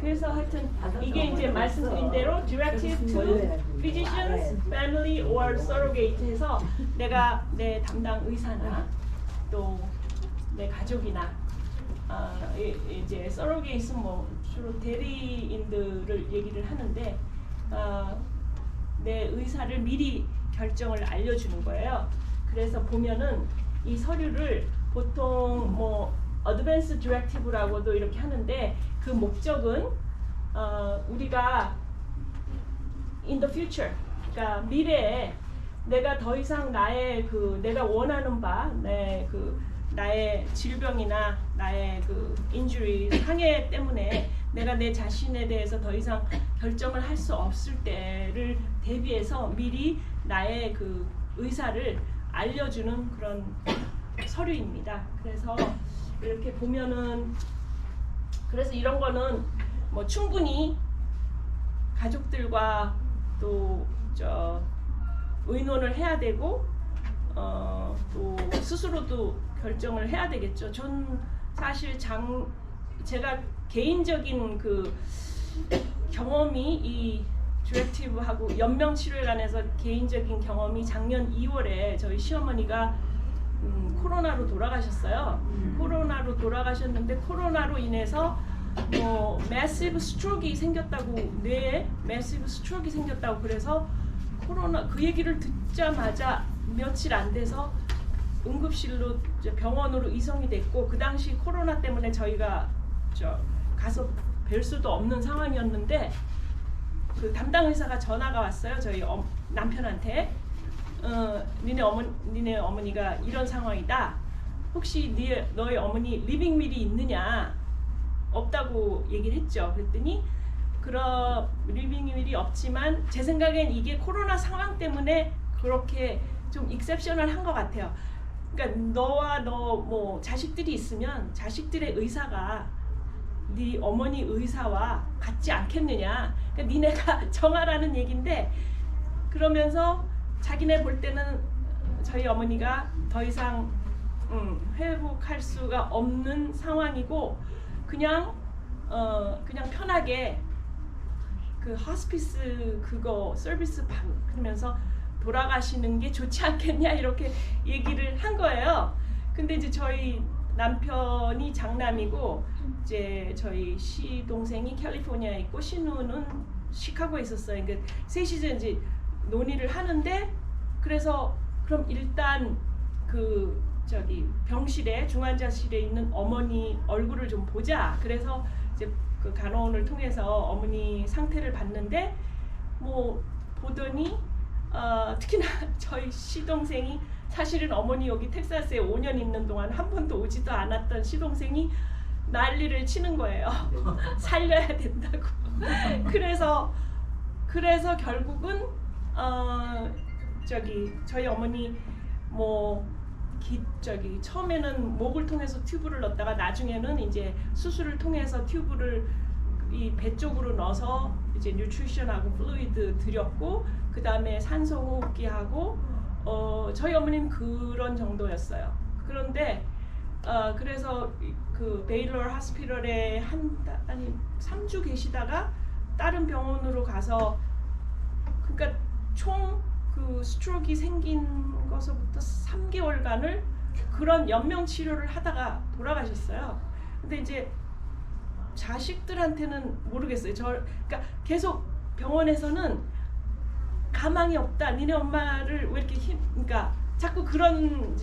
그래서 하여튼 이게 이제 말씀드린 대로 directed to physicians, family or surrogate 해서 내가 내 담당 의사나 또 내 가족이나 이제 surrogate는 뭐 주로 대리인들을 얘기를 하는데 내 의사를 미리 결정을 알려주는 거예요. 그래서 보면은 이 서류를 보통 뭐 어드밴스 디렉티브라고도 이렇게 하는데 그 목적은 우리가 in the future, 그러니까 미래에 내가 더 이상 나의 내가 원하는 바, 나의 질병이나 나의 인주리, 상해 때문에 내가 내 자신에 대해서 더 이상 결정을 할 수 없을 때를 대비해서 미리 나의 의사를 알려주는 그런 서류입니다. 그래서 이렇게 보면은 그래서 이런 거는 뭐 충분히 가족들과 또 의논을 해야 되고 또 스스로도 결정을 해야 되겠죠. 전 사실 제가 개인적인 경험이 이 디렉티브하고 연명 치료에 관해서 개인적인 경험이 작년 2월에 저희 시어머니가 코로나로 돌아가셨어요. 코로나로 돌아가셨는데 코로나로 인해서 뭐 매시브 스트로크가 생겼다고, 뇌에 매시브 스트로크가 생겼다고, 그래서 코로나 그 얘기를 듣자마자 며칠 안 돼서 응급실로 병원으로 이송이 됐고, 그 당시 코로나 때문에 저희가 가서 뵐 수도 없는 상황이었는데 그 담당 의사가 전화가 왔어요. 저희 남편한테. 니네 어머니가 이런 상황이다. 혹시 너희 어머니 리빙 윌이 있느냐? 없다고 얘기를 했죠. 그랬더니 그런 리빙 윌이 없지만 제 생각엔 이게 코로나 상황 때문에 그렇게 좀 익셉션을 한 것 같아요. 그러니까 너와 뭐 자식들이 있으면 자식들의 의사가 네 어머니 의사와 같지 않겠느냐. 그러니까 니네가 정하라는 얘기인데, 그러면서 자기네 볼 때는 저희 어머니가 더 이상 회복할 수가 없는 상황이고 그냥 편하게 호스피스 서비스 받으면서 돌아가시는 게 좋지 않겠냐 이렇게 얘기를 한 거예요. 근데 이제 저희 남편이 장남이고 이제 저희 시동생이 캘리포니아에 있고 시누는 시카고에 있었어요. 그러니까 셋이서 이제 논의를 하는데, 그래서 그럼 일단 병실에 중환자실에 있는 어머니 얼굴을 좀 보자. 그래서 이제 간호원을 통해서 어머니 상태를 봤는데 뭐 보더니 특히나 저희 시동생이 사실은 어머니 여기 텍사스에 5년 있는 동안 한 번도 오지도 않았던 시동생이 난리를 치는 거예요. 살려야 된다고. 그래서 결국은 저희 어머니 처음에는 목을 통해서 튜브를 넣었다가 나중에는 이제 수술을 통해서 튜브를 이 배 쪽으로 넣어서 이제 뉴트리션하고 플루이드 드렸고, 그 다음에 산소 호흡기 하고 저희 어머니는 그런 정도였어요. 그런데 그래서 베일러 하스피럴에 3주 계시다가 다른 병원으로 가서, 그러니까 총 스트로크가 생긴 것부터 3개월간을 그런 연명 치료를 하다가 돌아가셨어요. 근데 이제 자식들한테는 모르겠어요. 그러니까 계속 병원에서는 가망이 없다. 니네 엄마를 왜 이렇게 그러니까 자꾸 그런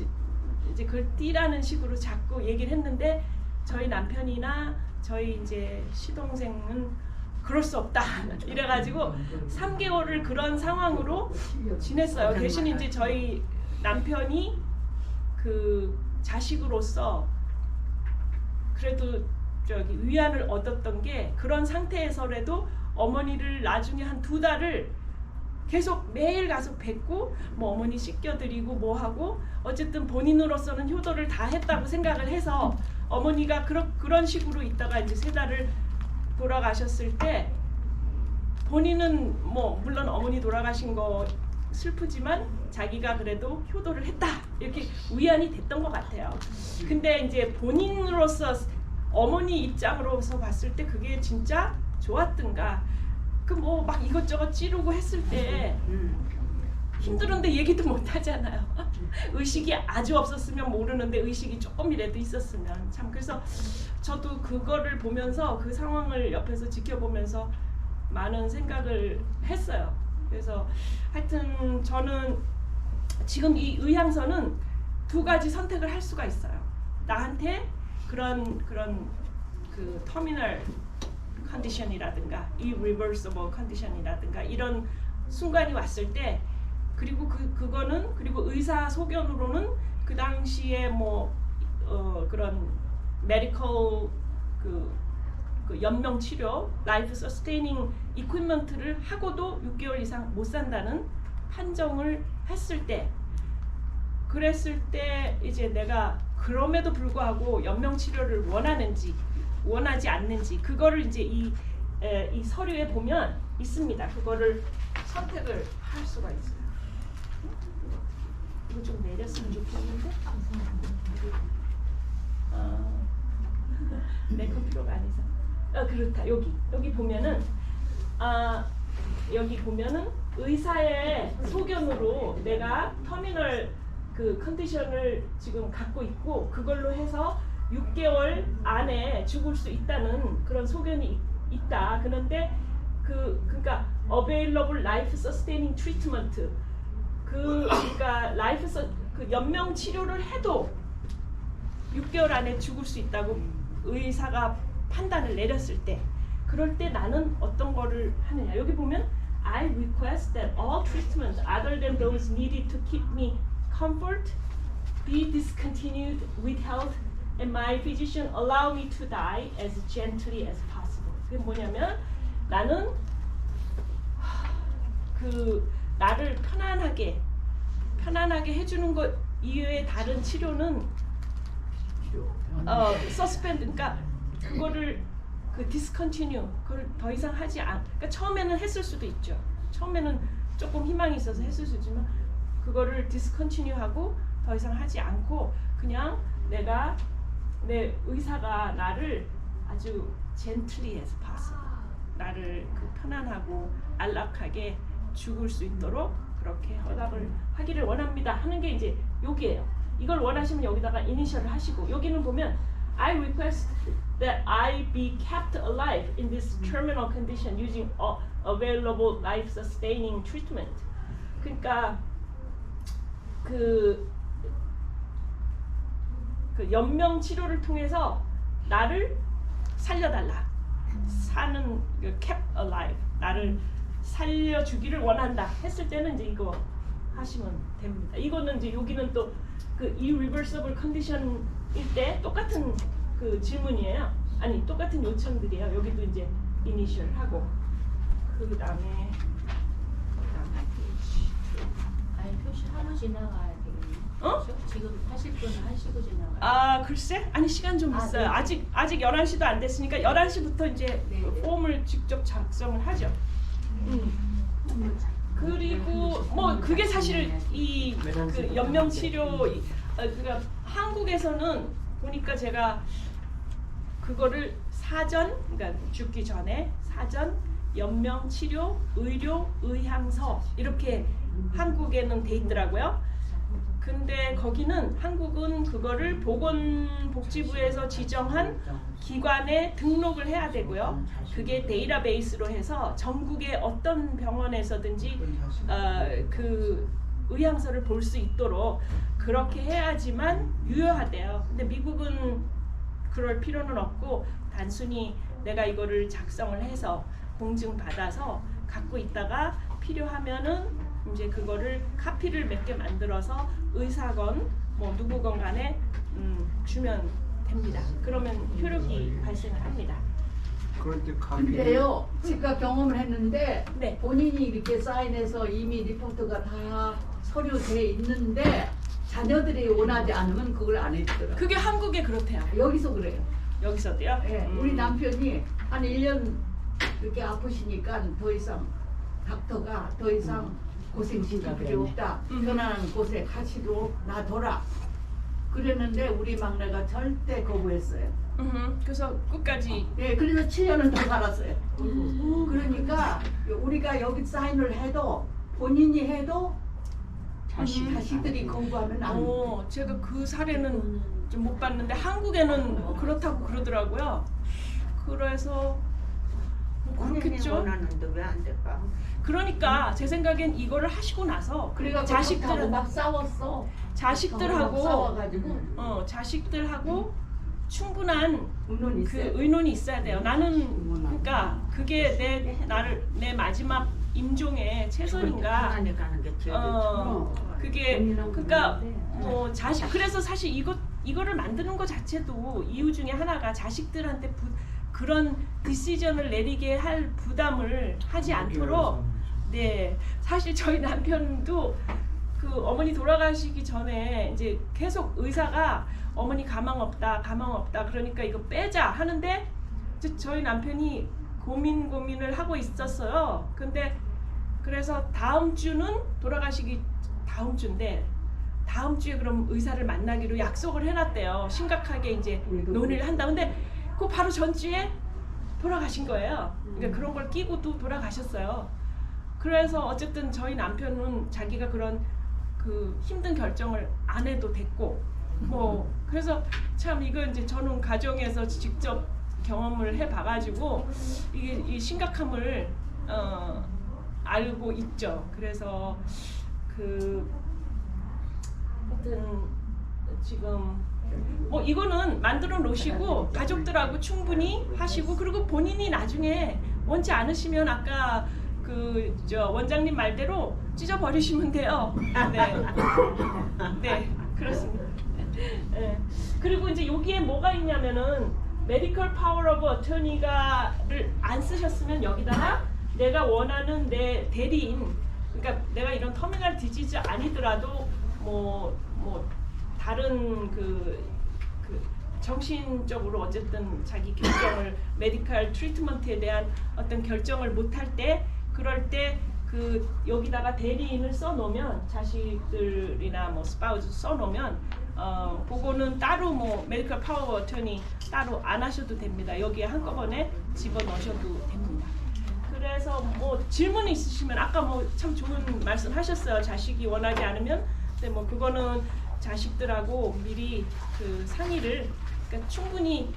이제 그걸 띠라는 식으로 자꾸 얘기를 했는데, 저희 남편이나 저희 이제 시동생은 그럴 수 없다 이래가지고 3개월을 그런 상황으로 지냈어요. 대신 이제 저희 남편이 자식으로서 그래도 위안을 얻었던 게, 그런 상태에서라도 어머니를 나중에 한 2달을 계속 매일 가서 뵙고 뭐 어머니 씻겨드리고 뭐 하고, 어쨌든 본인으로서는 효도를 다 했다고 생각을 해서 어머니가 그런 식으로 있다가 이제 3달을 돌아가셨을 때 본인은 뭐 물론 어머니 돌아가신 거 슬프지만 자기가 그래도 효도를 했다 이렇게 위안이 됐던 것 같아요. 근데 이제 본인으로서 어머니 입장으로서 봤을 때 그게 진짜 좋았든가 그 뭐 막 이것저것 찌르고 했을 때 힘들었는데 얘기도 못 하잖아요. 의식이 아주 없었으면 모르는데 의식이 조금이라도 있었으면 참. 그래서 저도 그거를 보면서 그 상황을 옆에서 지켜보면서 많은 생각을 했어요. 그래서 하여튼 저는 지금 이 의향서는 두 가지 선택을 할 수가 있어요. 나한테 그런 그 터미널 컨디션이라든가 irreversible 컨디션이라든가 이런 순간이 왔을 때 그리고 그거는 그리고 의사 소견으로는 그 당시에 뭐 그런 메디컬 그 연명 치료 라이프 서스테이닝 이퀴먼트를 하고도 6개월 이상 못 산다는 판정을 했을 때 그랬을 때 이제 내가 그럼에도 불구하고 연명 치료를 원하는지 원하지 않는지 그거를 이제 이 서류에 보면 있습니다. 그거를 선택을 할 수가 있어요. 이거 좀 내렸으면 좋겠는데. 내 컴퓨터가 아니서. 그렇다. 여기 보면은 여기 보면은 의사의 소견으로 내가 터미널 그 컨디션을 지금 갖고 있고 그걸로 해서 6개월 안에 죽을 수 있다는 그런 소견이 있다. 그런데 그러니까 available life sustaining treatment 그러니까 그 연명 치료를 해도 6개월 안에 죽을 수 있다고 의사가 판단을 내렸을 때 그럴 때 나는 어떤 거를 하느냐. 여기 보면 I request that all treatments other than those needed to keep me comfort be discontinued, withheld, and my physician allow me to die as gently as possible. 그게 뭐냐면 나는 그 나를 편안하게 해주는 것 이외의 다른 치료는 suspend 그러니까 그거를 그 discontinue 그걸 더 이상 하지 않. 그러니까 처음에는 했을 수도 있죠. 처음에는 조금 희망이 있어서 했을 수 있지만 그거를 discontinue하고 더 이상 하지 않고 그냥 내 의사가 나를 아주 gently as possible 나를 그 편안하고 안락하게 죽을 수 있도록 그렇게 허락을 하기를 원합니다 하는 게 이제 여기예요. 이걸 원하시면 여기다가 이니셜을 하시고 여기는 보면 I request that I be kept alive in this terminal condition using available life sustaining treatment. 그러니까 그 연명 치료를 통해서 나를 살려달라. 사는 kept alive. 나를 살려주기를 원한다. 했을 때는 이제 이거 하시면 됩니다. 이거는 이제 여기는 또 그 irreversible condition일 때 똑같은 그 질문이에요. 아니 똑같은 요청들이에요. 여기도 이제 initial 하고 그 다음에 아니 표시하고 지나가야 되겠네. 지금 하실 분은 하시고 지나가요. 글쎄? 아니 시간 좀 있어요. 네. 아직 11시도 안 됐으니까 11시부터 이제 네. 그 폼을 직접 작성을 하죠. 그리고 뭐 그게 사실 이 그 연명 치료 그러니까 한국에서는 보니까 제가 그거를 사전 그러니까 죽기 전에 사전 연명 치료 의료 의향서 이렇게 한국에는 돼 있더라고요. 근데 거기는 한국은 그거를 보건복지부에서 지정한 기관에 등록을 해야 되고요. 그게 데이터베이스로 해서 전국의 어떤 병원에서든지 그 의향서를 볼 수 있도록 그렇게 해야지만 유효하대요. 근데 미국은 그럴 필요는 없고 단순히 내가 이거를 작성을 해서 공증받아서 갖고 있다가 필요하면은 이제 그거를 카피를 몇 개 만들어서 의사건 뭐 누구건 간에 주면 됩니다. 그러면 효력이 발생을 합니다. 근데요, 제가 경험을 했는데 네. 본인이 이렇게 사인해서 이미 리포트가 다 서류돼 있는데 자녀들이 원하지 않으면 그걸 안 해주더라고요. 그게 한국에 그렇대요. 여기서 그래요. 여기서도요? 네, 우리 남편이 한 1년 이렇게 아프시니까 더 이상 닥터가 더 이상 고생 시킬 필요 없다. 편안한 곳에 가시도록 놔둬라. 그랬는데 우리 막내가 절대 거부했어요. 그래서 끝까지. 예, 그래서 7년을 더 살았어요. 그러니까 우리가 여기 사인을 해도 본인이 해도 자식들이 거부하면 안 돼. 제가 그 사례는 좀 못 봤는데 한국에는 그렇다고 그러더라고요. 그래서 뭐 그렇겠죠. 원하는데 왜 안 될까? 그러니까 제 생각엔 이거를 하시고 나서 그래가 자식들은 막 싸웠어. 막 자식들하고 싸워가지고 자식들하고 충분한 의논이 그 있어요. 의논이 있어야 돼요. 나는 그러니까 그게 내 마지막 임종의 최선인가. 편안히 가는 게 제일 좋죠. 그게 그러니까 뭐 자식 그래서 사실 이거를 만드는 것 자체도 이유 중에 하나가 자식들한테 그런 디시전을 내리게 할 부담을 하지 않도록. 네, 사실 저희 남편도 그 어머니 돌아가시기 전에 이제 계속 의사가 어머니 가망 없다 그러니까 이거 빼자 하는데 이제 저희 남편이 고민을 하고 있었어요. 근데 그래서 다음 주는 돌아가시기 다음 주인데 다음 주에 그럼 의사를 만나기로 약속을 해놨대요. 심각하게 이제 논의를 한다. 근데 그 바로 전주에 돌아가신 거예요. 그러니까 그런 걸 끼고도 돌아가셨어요. 그래서 어쨌든 저희 남편은 자기가 그런 그 힘든 결정을 안 해도 됐고 뭐 그래서 참 이거 이제 저는 가정에서 직접 경험을 해봐가지고 이게 이 심각함을 알고 있죠. 그래서 하여튼 지금 뭐 이거는 만들어 놓으시고 가족들하고 충분히 하시고 그리고 본인이 나중에 원치 않으시면 아까 저 원장님 말대로 찢어 버리시면 돼요. 네, 그렇습니다. 네. 그리고 이제 여기에 뭐가 있냐면은 메디컬 파워 오브 어터니가를 안 쓰셨으면 여기다가 내가 원하는 내 대리인, 그러니까 내가 이런 터미널 디지즈 아니더라도 뭐 다른 그 정신적으로 어쨌든 자기 결정을 메디컬 트리트먼트에 대한 어떤 결정을 못할 때 그럴 때 여기다가 대리인을 써놓으면 자식들이나 뭐 스파우스 써놓으면 그거는 따로 뭐 메디컬 파워 어터니 따로 안 하셔도 됩니다. 여기에 한꺼번에 집어넣으셔도 됩니다. 그래서 뭐 질문 있으시면 아까 뭐 참 좋은 말씀 하셨어요. 자식이 원하지 않으면 근데 뭐 그거는 자식들하고 미리 상의를 그러니까 충분히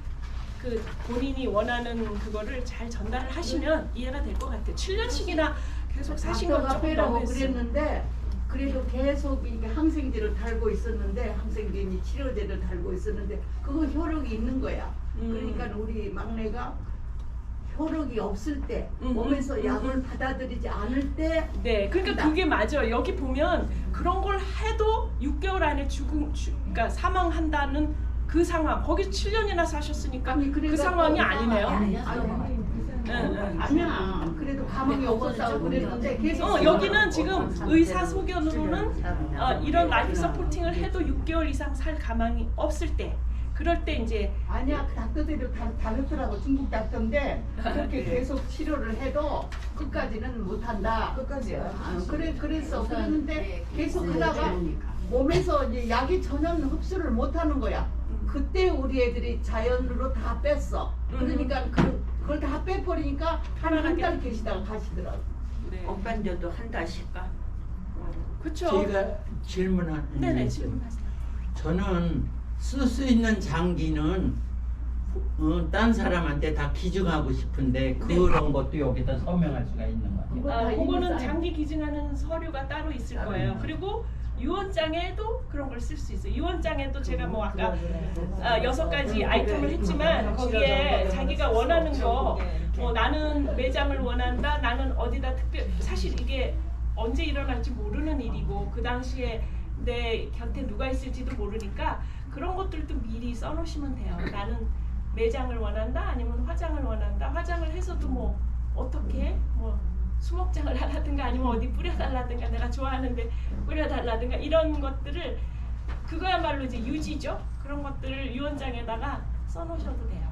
본인이 원하는 그거를 잘 전달을 하시면 이해가 될 것 같아요. 7년씩이나 계속 사신 건 조금 빼라고 너무했어요. 그랬는데 그래도 계속 이게 항생제를 달고 있었는데 항생제니 치료제를 달고 있었는데 그거 효력이 있는 거야. 그러니까 우리 막내가 효력이 없을 때 몸에서 약을 받아들이지 않을 때 네, 그러니까 그게 맞아요. 여기 보면 그런 걸 해도 6개월 안에 그러니까 사망한다는 그 상황. 거기 7년이나 사셨으니까 그 상황이 아니네요. 아니야. 그래도 가망이 없었다고 그랬는데 계속 여기는 지금 의사 소견으로는 이런 라이프 서포팅을 해도 6개월 이상 살 가망이 없을 때 그럴 때 이제 아니야 그 닥터들도 다르더라고 중국 닥터인데 그렇게 계속 치료를 해도 끝까지는 못한다. 끝까지요. 그래서 그랬는데 계속 하다가 몸에서 이제 약이 전혀 흡수를 못하는 거야. 그때 우리 애들이 자연으로 다 뺐어. 그러니까 그걸 다 빼버리니까 한 달 계시다가 가시더라고. 네. 오빠인데도 한 달씩 가. 그렇죠. 제가 질문하는 네네 질문하세요. 저는 쓸 수 있는 장기는 딴 사람한테 다 기증하고 싶은데 그런 것도 여기다 서명할 수가 있는 거예요. 그거는 장기 기증하는 서류가 따로 있을 거예요. 그리고 유언장에도 그런 걸 쓸 수 있어요. 유언장에도 제가 뭐 아까 6가지 아이템을 했지만 거기에 자기가 원하는 거 뭐 나는 매장을 원한다. 나는 어디다 사실 이게 언제 일어날지 모르는 일이고 그 당시에 내 곁에 누가 있을지도 모르니까 그런 것들도 미리 써놓으시면 돼요. 나는 매장을 원한다 아니면 화장을 원한다. 화장을 해서도 뭐 어떻게 뭐 수목장을 하라든가 아니면 어디 뿌려달라든가 내가 좋아하는데 뿌려달라든가 이런 것들을 그거야말로 이제 유지죠. 그런 것들을 유언장에다가 써놓으셔도 돼요.